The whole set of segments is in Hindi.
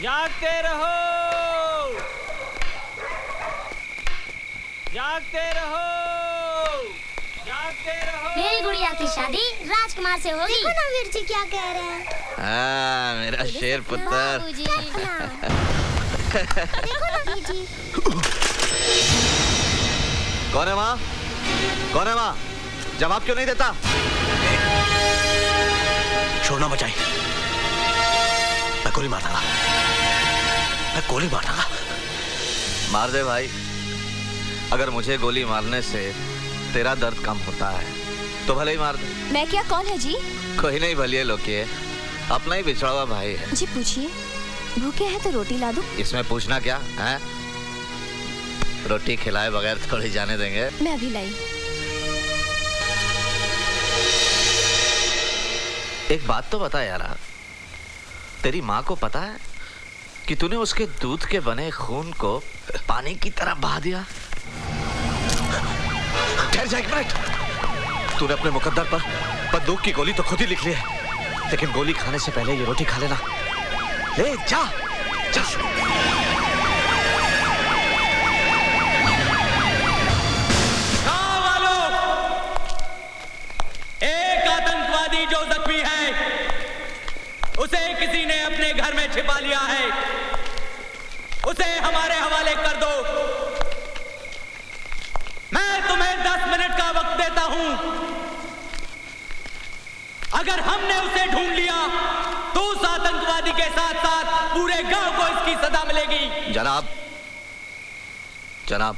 जागते रहो, जागते रहो, जागते रहो। मेरी गुड़िया की शादी राजकुमार से होगी। देखो ना वीर जी क्या कह रहे हैं। हाँ, मेरा शेर पुत्र। देखो ना वीर जी। कौन है वहाँ? कौन है वहाँ? जवाब क्यों नहीं देता? छोड़ना बचाई। मैं गोली मार दूंगा। मैं गोली मार दूंगा। मार दे भाई। अगर मुझे गोली मारने से तेरा दर्द कम होता है तो भले ही मार दे। मैं क्या, कौन है जी? कोई नहीं भलिए लोग, अपना ही बिछड़ा हुआ भाई है। जी पूछिए। भूखे हैं तो रोटी ला दूं? इसमें पूछना क्या है? रोटी खिलाए बगैर थोड़ी जाने देंगे। मैं अभी लाई। एक बात तो बता यार, तेरी माँ को पता है कि तूने उसके दूध के बने खून को पानी की तरह बहा दिया? ठहर जा एक मिनट। तूने अपने मुकद्दर पर बंदूक की गोली तो खुद ही लिख ली है, लेकिन गोली खाने से पहले ये रोटी खा लेना। ले जा, जा। एक आतंकवादी जो जख्मी है उसे किसी ने अपने घर में छिपा लिया है, उसे हमारे हवाले कर दो। मैं तुम्हें 10 मिनट का वक्त देता हूं। अगर हमने उसे ढूंढ लिया तो उस आतंकवादी के साथ साथ पूरे गांव को इसकी सजा मिलेगी। जनाब, जनाब,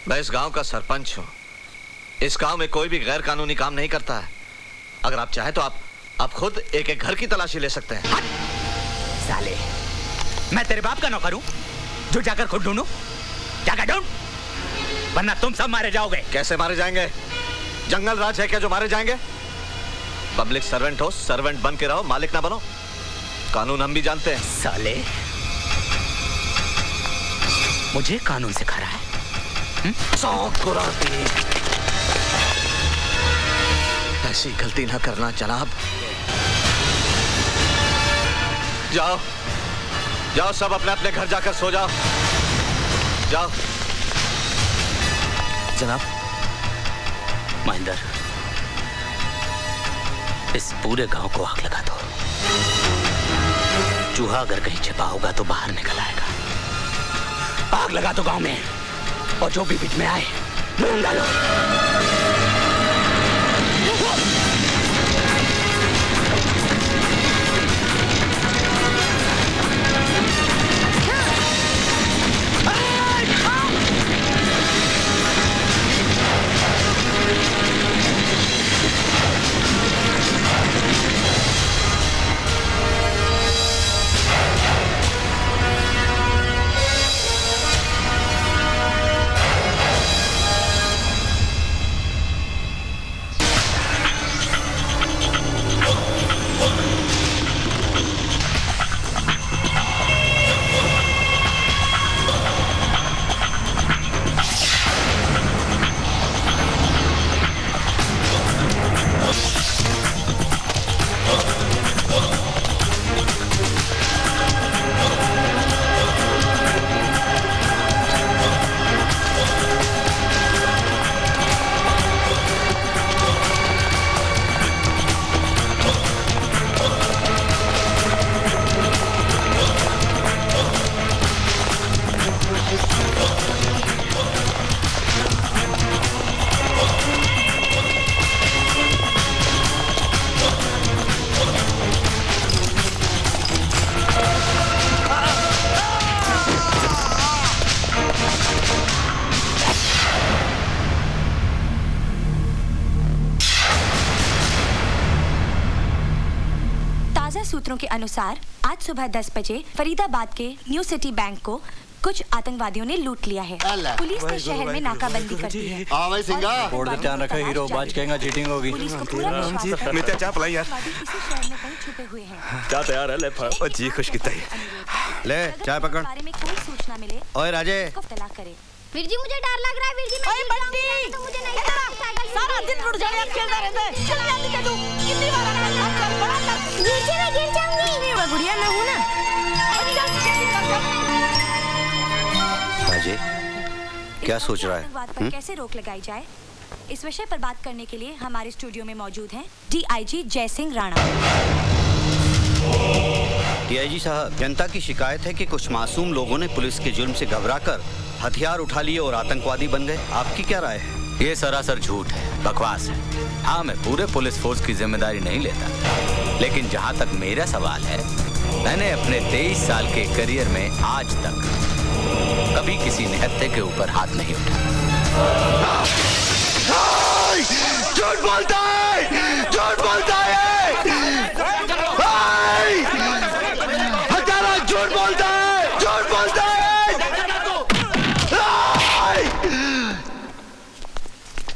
मैं इस गांव का सरपंच हूं। इस गांव में कोई भी गैर कानूनी काम नहीं करता है। अगर आप चाहें तो आप खुद एक एक घर की तलाशी ले सकते हैं। साले, मैं तेरे बाप का नौकर हूं जो जाकर खुद ढूंढूं? जाकर ढूंढ, वरना तुम सब मारे जाओगे। कैसे मारे जाएंगे? जंगल राज है क्या जो मारे जाएंगे? पब्लिक सर्वेंट हो, सर्वेंट बन के रहो, मालिक ना बनो। कानून हम भी जानते हैं। साले, मुझे कानून सिखा रहा है? ऐसी गलती ना करना जनाब। जाओ, जाओ सब अपने अपने घर जाकर सो जाओ। जाओ। जनाब, महेंद्र, इस पूरे गांव को आग लगा दो। चूहा अगर कहीं छिपा होगा तो बाहर निकल आएगा। आग लगा दो गांव में, और जो भी बीच में आए ढूंढ डालो। सूत्रों के अनुसार आज सुबह 10 बजे फरीदाबाद के न्यू सिटी बैंक को कुछ आतंकवादियों ने लूट लिया है। पुलिस ने शहर में नाकाबंदी कर दी है। हाँ भाई सिंगा, बोर्ड पे ध्यान रखो, हीरो बाज कहेगा चीटिंग होगी। मित्या चाप लाई यार। शहर में कहीं छुपे हुए हैं। क्या तैयार है? ले ओ जी खुश कितना ही। ले चाय पकड़। बारे में कोई सूचना मिले ओए राजे, उसको तलाक करे। वीर जी मुझे डर लग रहा है। वीर जी मैं बंटी तो मुझे नहीं सारा दिन रुट जाने खेलता रहता है। चल जल्दी चल तू, कितनी बार आना है? बड़ा वीर जी मैं गिर जाऊंगी। नहीं गुड़िया मैं हूं ना। अजय क्या सोच रहा है? आतंकवाद पर कैसे रोक लगाई जाए, इस विषय पर बात करने के लिए हमारे स्टूडियो में मौजूद हैं डीआईजी जय सिंह राणा। डीआईजी साहब, जनता की शिकायत है कि कुछ मासूम लोगों ने पुलिस के जुल्म से घबराकर हथियार उठा लिए और आतंकवादी बन गए। आपकी क्या राय है? ये सरासर झूठ है, बकवास है। हाँ, मैं पूरे पुलिस फोर्स की जिम्मेदारी नहीं लेता, लेकिन जहाँ तक मेरा सवाल है, मैंने अपने 23 साल के करियर में आज तक कभी किसी निहत्थे के ऊपर हाथ नहीं उठाया। झूठ बोलता है, झूठ बोलता है, हजारा झूठ बोलता है, झूठ बोलता है,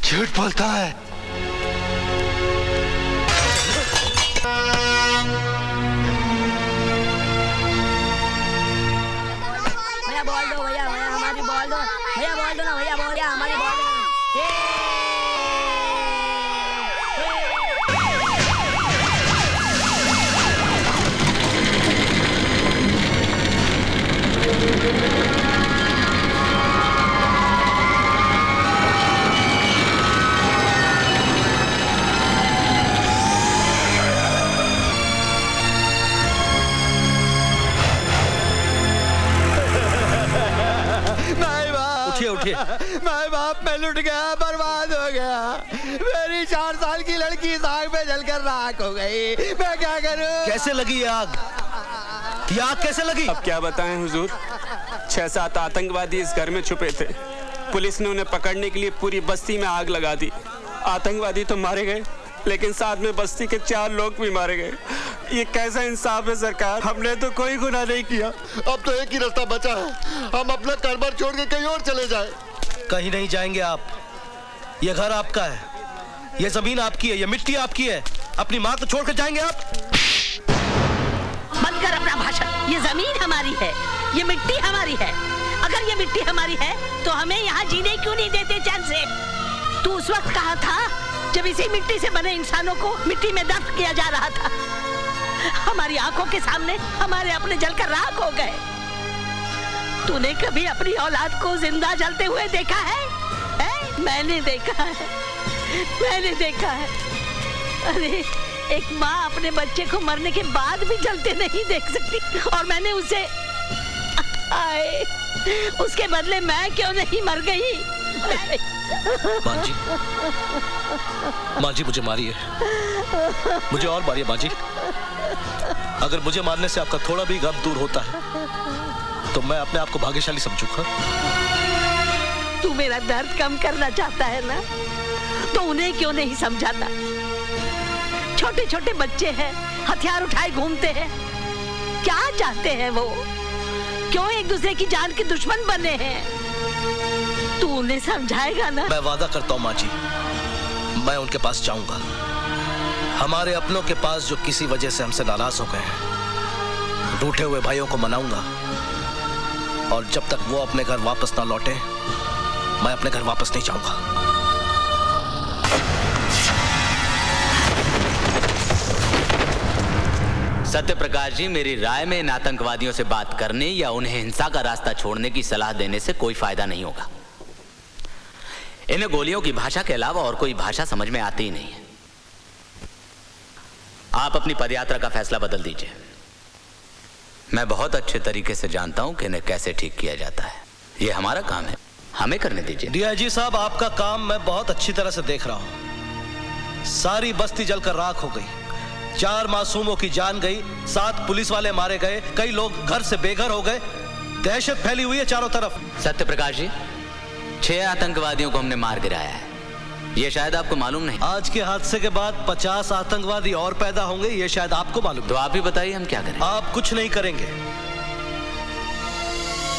झूठ बोलता है। भैया बोल दो, भैया भैया हमारी बोल दो, भैया बोल दो ना, भैया बोल दिया हमारी बोल दो। उठिए। मैं बाप में लुट गया, बर्बाद हो गया। मेरी 4 साल की लड़की इस आग में जलकर राख हो गई। मैं क्या करूं? कैसे लगी ये आग? ये आग कैसे लगी? अब क्या बताएं हुजूर, 6-7 आतंकवादी इस घर में छुपे थे। पुलिस ने उन्हें पकड़ने के लिए पूरी बस्ती में आग लगा दी। आतंकवादी तो मारे गए, लेकिन साथ में बस्ती के 4 लोग भी मारे गए। ये कैसा इंसाफ है सरकार? हमने तो कोई गुनाह नहीं किया। अब तो एक ही रास्ता बचा है, हम अपना कारोबार छोड़ के कहीं और चले जाएं। कहीं नहीं जाएंगे आप। ये घर आपका है, ये जमीन आपकी है, ये मिट्टी आपकी है। अपनी माँ को छोड़ कर जाएंगे आप? बंद कर अपना भाषण। ये जमीन हमारी है, ये मिट्टी हमारी है। अगर ये मिट्टी हमारी है तो हमें यहाँ जीने क्यों नहीं देते चैन से? तू उस वक्त कहा था जब इसी मिट्टी से बने इंसानों को मिट्टी में दफन किया जा रहा था। हमारी आंखों के सामने हमारे अपने जलकर राख हो गए। तूने कभी अपनी औलाद को जिंदा जलते हुए देखा है? मैंने देखा है, मैंने देखा है। अरे एक माँ अपने बच्चे को मरने के बाद भी जलते नहीं देख सकती, और मैंने उसे उसके बदले मैं क्यों नहीं मर गई? माँ जी मुझे मारिए, मुझे और मारिए माँ जी। अगर मुझे मारने से आपका थोड़ा भी गम दूर होता है तो मैं अपने आप को भाग्यशाली समझूंगा। तू मेरा दर्द कम करना चाहता है ना, तो उन्हें क्यों नहीं समझाता? छोटे छोटे बच्चे हैं, हथियार उठाए घूमते हैं। क्या चाहते हैं वो? क्यों एक दूसरे की जान के दुश्मन बने हैं? तू उन्हें समझाएगा ना? मैं वादा करता हूँ माँ जी, मैं उनके पास जाऊंगा। हमारे अपनों के पास जो किसी वजह से हमसे नाराज हो गए हैं, रूठे हुए भाइयों को मनाऊंगा। और जब तक वो अपने घर वापस ना लौटे, मैं अपने घर वापस नहीं जाऊंगा। सत्यप्रकाश जी, मेरी राय में इन आतंकवादियों से बात करने या उन्हें हिंसा का रास्ता छोड़ने की सलाह देने से कोई फायदा नहीं होगा। इन्हें गोलियों की भाषा के अलावा और कोई भाषा समझ में आती ही नहीं है। आप अपनी पदयात्रा का फैसला बदल दीजिए। मैं बहुत अच्छे तरीके से जानता हूं कि इन्हें कैसे ठीक किया जाता है। यह हमारा काम है, हमें करने दीजिए। डीआईजी साहब, आपका काम मैं बहुत अच्छी तरह से देख रहा हूं। सारी बस्ती जलकर राख हो गई, 4 मासूमों की जान गई, 7 पुलिस वाले मारे गए, कई लोग घर से बेघर हो गए। दहशत फैली हुई है चारों तरफ। सत्यप्रकाश जी, 6 आतंकवादियों को हमने मार गिराया है, ये शायद आपको मालूम नहीं। आज के हादसे के बाद 50 आतंकवादी और पैदा होंगे, ये शायद आपको मालूम। तो आप ही बताइए हम क्या करें? आप कुछ नहीं करेंगे,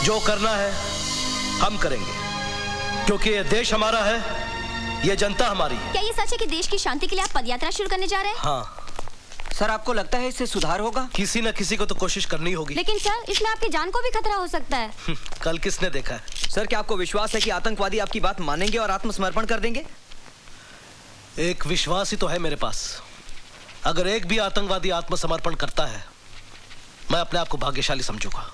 जो करना है हम करेंगे, क्योंकि ये देश हमारा है, ये जनता हमारी है। क्या ये सच है कि देश की शांति के लिए आप पदयात्रा शुरू करने जा रहे हैं? हाँ सर, आपको लगता है इससे सुधार होगा? किसी न किसी को तो कोशिश करनी होगी। लेकिन सर, इसमें आपकी जान को भी खतरा हो सकता है। कल किसने देखा है? सर, क्या आपको विश्वास है कि आतंकवादी आपकी बात मानेंगे और आत्मसमर्पण कर देंगे? एक विश्वास ही तो है मेरे पास। अगर एक भी आतंकवादी आत्मसमर्पण करता है, मैं अपने आप को भाग्यशाली समझूंगा।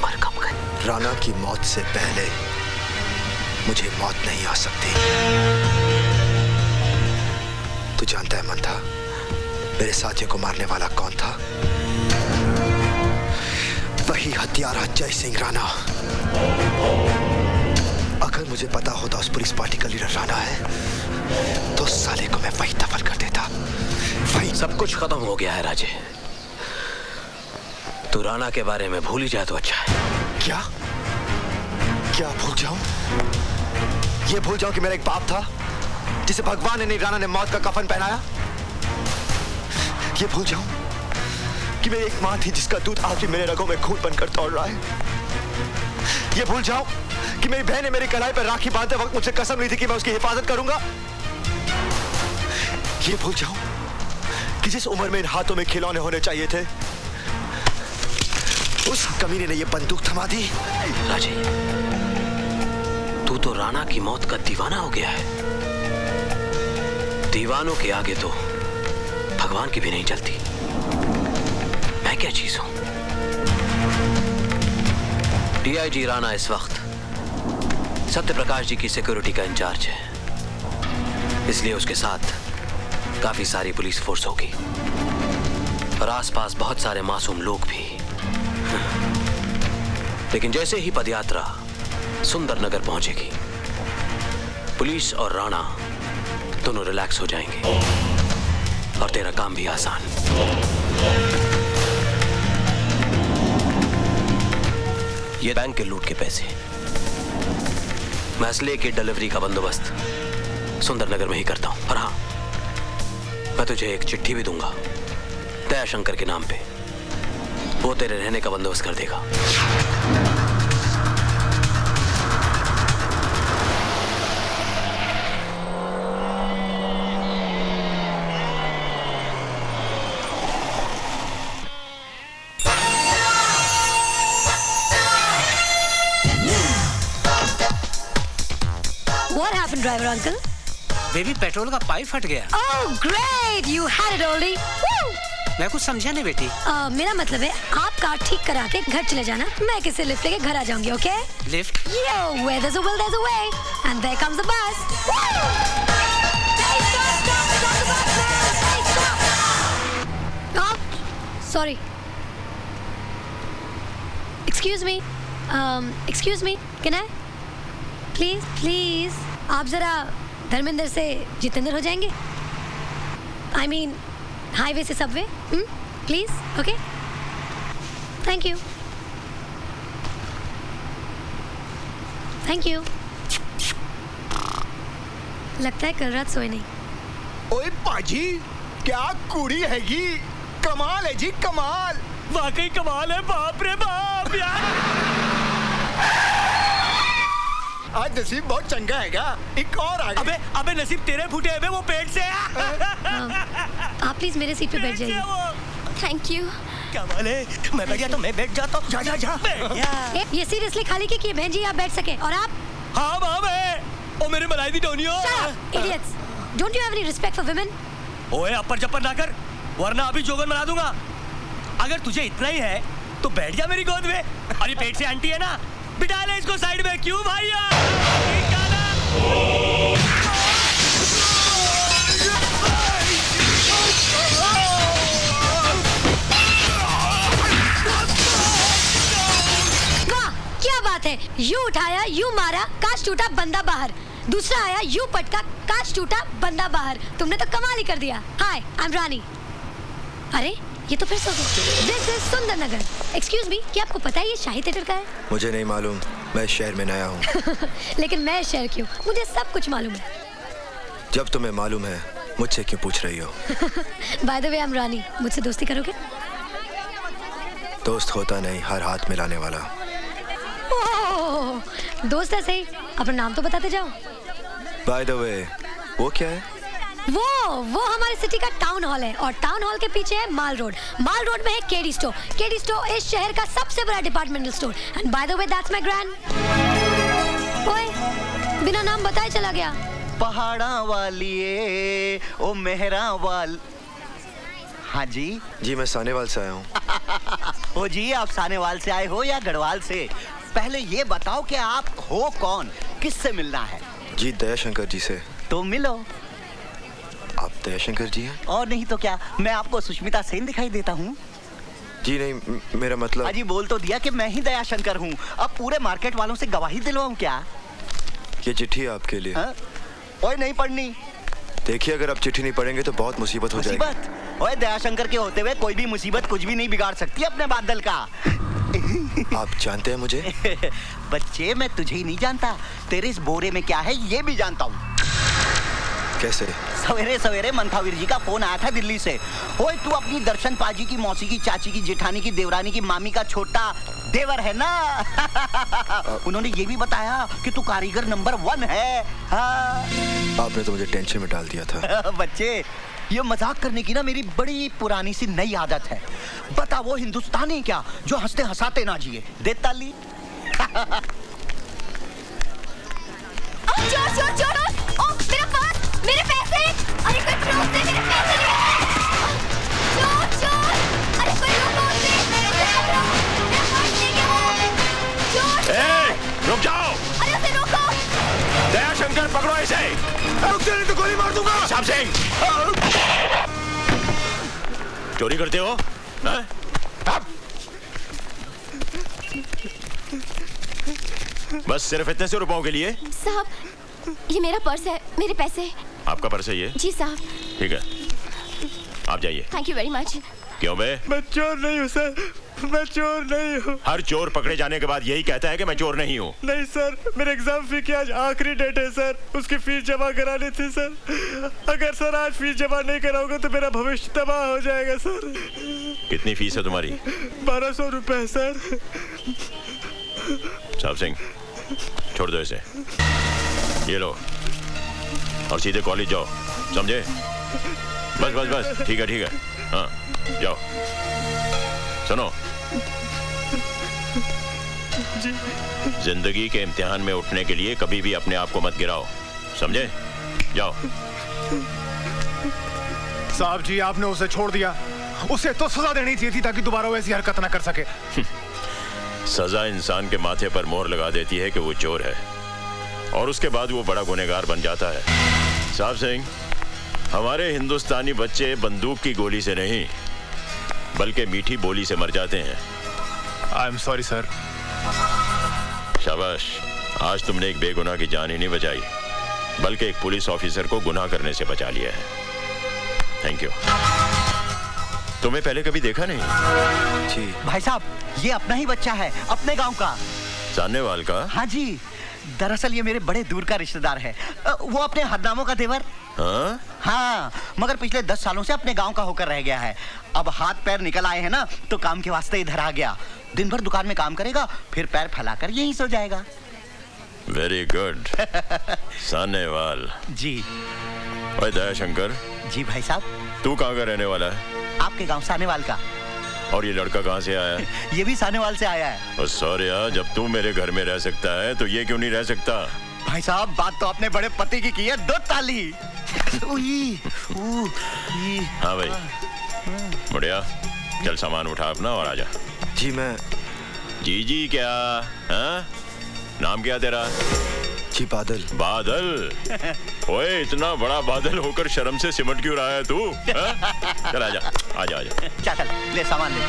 उम्र कम कर। राणा की मौत से पहले मुझे मौत नहीं आ सकती। तू जानता है मंथा, मेरे साथियों को मारने वाला कौन था? वही हत्यारा जय सिंह राणा। अगर मुझे पता होता उस पुलिस पार्टी का लीडर राणा है तो साले को मैं वही दफन कर देता। वही। सब कुछ खत्म हो गया है राजे। तू राणा के बारे में भूल ही जाए तो अच्छा है। क्या क्या भूल जाऊं? ये भूल जाऊं कि मेरा एक बाप था जिसे भगवान ने नहीं, राणा ने मौत का कफन पहनाया? ये भूल जाऊं कि मेरी एक मां थी जिसका दूध आज भी मेरे रगों में खून बनकर दौड़ रहा है? ये भूल जाऊं कि मेरी बहन ने मेरी कलाई पर राखी बांधते वक्त मुझसे कसम ली थी कि मैं उसकी हिफाजत करूंगा? ये भूल जाऊं कि जिस उम्र में इन हाथों में खिलौने होने चाहिए थे उस कमीने ने ये बंदूक थमा दी। राजे, तू तो राणा की मौत का दीवाना हो गया है। दीवानों के आगे तो भगवान की भी नहीं चलती। मैं क्या चीज हूं? डीआईजी राणा इस वक्त सत्यप्रकाश जी की सिक्योरिटी का इंचार्ज है, इसलिए उसके साथ काफी सारी पुलिस फोर्स होगी और आसपास बहुत सारे मासूम लोग भी। लेकिन जैसे ही पदयात्रा सुंदर नगर पहुंचेगी, पुलिस और राणा दोनों रिलैक्स हो जाएंगे और तेरा काम भी आसान। ये बैंक के लूट के पैसे, मैं असले की डिलीवरी का बंदोबस्त सुंदर नगर में ही करता हूं। और हाँ, मैं तुझे एक चिट्ठी भी दूंगा दयाशंकर के नाम पे। वो तेरे रहने का बंदोबस्त कर देगा। What happened, driver uncle? Baby, petrol का पाइप फट गया। Oh, great! You had it already. Woo! मैं कुछ समझा नहीं बेटी। मेरा मतलब है आप कार ठीक करा के घर चले जाना, मैं किसी लिफ्ट लेके घर आ जाऊंगी, okay? Lift? Yo, where there's a will, there's a way, and there comes the bus. Woo! Hey, stop the bus, man! Hey, stop! Oh, sorry. Excuse me, can I? Please, आप जरा धर्मेंद्र से जितेंद्र हो जाएंगे? I mean, हाईवे से Subway, please, okay? Thank you. लगता है कल रात सोए नहीं। ओए पाजी, क्या कुड़ी हैगी, कमाल है जी, कमाल। वाकई कमाल है, बाप रे बाप यार। आज नसीब बहुत चंगा हैगा, एक और आ गया। अबे नसीब तेरे फूटे हैं, वो पेट से आप प्लीज मेरे सीट पे बैठ जाइए। Thank you. कमाल है, मैं बैठ गया तो मैं बैठ जाता हूँ। जा। ये सीरियसली खाली की बहन जी आप बैठ सके, और आप? हाँ मैं, ओ मेरे मलाई दी Donyi. Idiots! Don't you have any respect for women? ओए अपर चप्पर ना कर, वरना अभी जोगन बना दूंगा। अगर तुझे इतना ही है तो बैठ जा मेरी गोद में। अरे पेट से आंटी है ना, बिठा ले इसको साइड में। क्यों भैया? क्या बात है, यू उठाया, यू मारा, कांच टूटा, बंदा बाहर। दूसरा आया, यू पटका, कांच टूटा, बंदा बाहर। तुमने तो कमाल ही कर दिया। हाय, आई एम रानी। अरे ये तो फिर सो गए। दिस इज सुंदर नगर। एक्सक्यूज मी, क्या आपको पता है ये शाही थिएटर का है? मुझे नहीं मालूम, मैं शहर में नया हूँ। लेकिन मैं शहर क्यों, मुझे सब कुछ मालूम है। जब तुम्हें मालूम है मुझसे क्यों पूछ रही हो? By the way, I am Rani. मुझसे दोस्ती करोगे? दोस्त होता नहीं, हर हाथ मिलाने वाला। दोस्त है सही, अपना नाम तो बताते जाओ। बाय द वे, वो क्या है? वो हमारे सिटी का टाउन हॉल है, और टाउन हॉल के पीछे है माल रोड। माल रोड में है केडी स्टोर। केडी स्टोर इस शहर का सबसे बड़ा departmental store. And bye the way, that's my grand. ओए, बिना नाम बताए चला गया। पहाड़ा वाली ओ मेहरा वाल। हाँ जी मैं सानेवाल से आया हूँ। ओ जी, आप सानेवाल से आए हो या गढ़वाल से? पहले ये बताओ कि आप हो कौन, किससे मिलना है? जी दयाशंकर जी से। तो मिलो। आप दयाशंकर जी हैं? और नहीं तो क्या, मैं आपको सुष्मिता सेन दिखाई देता हूँ? जी नहीं, मेरा मतलब। अजी बोल तो दिया कि मैं ही दयाशंकर हूँ। अब पूरे मार्केट वालों से गवाही दिलवाऊं क्या? ये चिट्ठी है आपके लिए। ओए नहीं पढ़नी। देखिए, अगर आप चिट्ठी नहीं पढ़ेंगे तो बहुत मुसीबत हो जाएगी। मुसीबत? ओए दयाशंकर के होते हुए कोई भी मुसीबत कुछ भी नहीं बिगाड़ सकती अपने बादल का। आप जानते हैं मुझे? बच्चे, मैं तुझे ही नहीं जानता, तेरे इस बोरे में क्या है ये भी जानता हूँ। कैसे? सवेरे सवेरे मंथावीर जी का फोन आया था दिल्ली से। ओए तू अपनी दर्शन पाजी की मौसी की चाची की जेठानी की देवरानी की मामी का छोटा देवर है ना? उन्होंने ये भी बताया कि तू कारीगर नंबर 1 है। हाँ। आपने तो मुझे टेंशन में डाल दिया था। बच्चे, ये मजाक करने की ना मेरी बड़ी पुरानी सी नई आदत है। बता वो हिंदुस्तानी क्या जो हंसते हंसाते ना जिए। दे ताली। चोर चोर चोर! ओ मेरा पर्स, मेरे पैसे! अरे कोई प्रूफ दे, मेरे पैसे ले आए! चोर चोर! अरे कोई रोको उसे! उसे पकड़ो! मेरा पर्स ले गया वो! चोर! रुक जाओ! अरे उसे रोको! दयाशंकर, पकड़ो इसे! रुक जा नहीं तो गोली मार दूंगा! साहब सिंह! चोरी करते हो? बस सिर्फ इतने से रुपयों के लिए? साहब, ये मेरा पर्स है, मेरे पैसे। आपका पर्स है ये? जी साहब। ठीक है, आप जाइए। Thank you very much. क्यों बे? मैं चोर नहीं हूँ सर, मैं चोर नहीं हूँ। हर चोर पकड़े जाने के बाद यही कहता है कि मैं चोर नहीं हूँ। नहीं सर, मेरे एग्जाम फी की आज आखिरी डेट है सर, उसकी फीस जमा करानी थी सर। अगर सर आज फीस जमा नहीं कराऊंगा तो मेरा भविष्य तबाह हो जाएगा सर। कितनी फीस है तुम्हारी? 1200 रुपए सर। साहब सिंह, छोड़ दो इसे। ये लो और सीधे कॉलेज जाओ, समझे? बस बस बस, ठीक है। हाँ, जाओ। सुनो, जिंदगी के इम्तिहान में उठने के लिए कभी भी अपने आप को मत गिराओ, समझे? जाओ। साहब जी, आपने उसे छोड़ दिया, उसे तो सजा देनी चाहिए थी ताकि दोबारा वैसी हरकत ना कर सके। सजा इंसान के माथे पर मोहर लगा देती है कि वो चोर है, और उसके बाद वो बड़ा गुनहगार बन जाता है। साहब सिंह, हमारे हिंदुस्तानी बच्चे बंदूक की गोली से नहीं बल्कि मीठी बोली से मर जाते हैं। I am sorry sir. शाबाश, आज तुमने एक बेगुनाह की जान ही नहीं बचाई बल्कि एक पुलिस ऑफिसर को गुनाह करने से बचा लिया है। Thank you. तुम्हें पहले कभी देखा नहीं? जी भाई साहब, ये अपना ही बच्चा है, अपने गांव का। सानेवाल का? हाँ जी, दरअसल ये मेरे बड़े दूर का रिश्तेदार है। वो अपने हरनामों का देवर। हाँ, मगर पिछले 10 सालों से अपने गांव का होकर रह गया है। अब हाथ पैर निकल आए हैं ना, तो काम के वास्ते इधर आ गया। दिन भर दुकान में काम करेगा, फिर पैर फैलाकर यहीं सो जाएगा। Very good. सानेवाल जी। ओए दयाशंकर। जी भाई साहब। तू कहाँ का रहने वाला है? आपके गांव सानेवाल का। और ये लड़का कहाँ से आया है? ये भी सानेवाल से आया है। सॉरी यार, जब तू मेरे घर में रह सकता है तो ये क्यों नहीं रह सकता? भाई साहब, बात तो अपने बड़े पति की है, दो ताली। हाँ भाई, बढ़िया। चल सामान उठा अपना और आजा। जी मैं। जी क्या? हाँ? नाम क्या तेरा? जी बादल। बादल? ओए, इतना बड़ा बादल होकर शर्म से सिमट क्यों रहा है तू? चल आजा। चल ले सामान ले।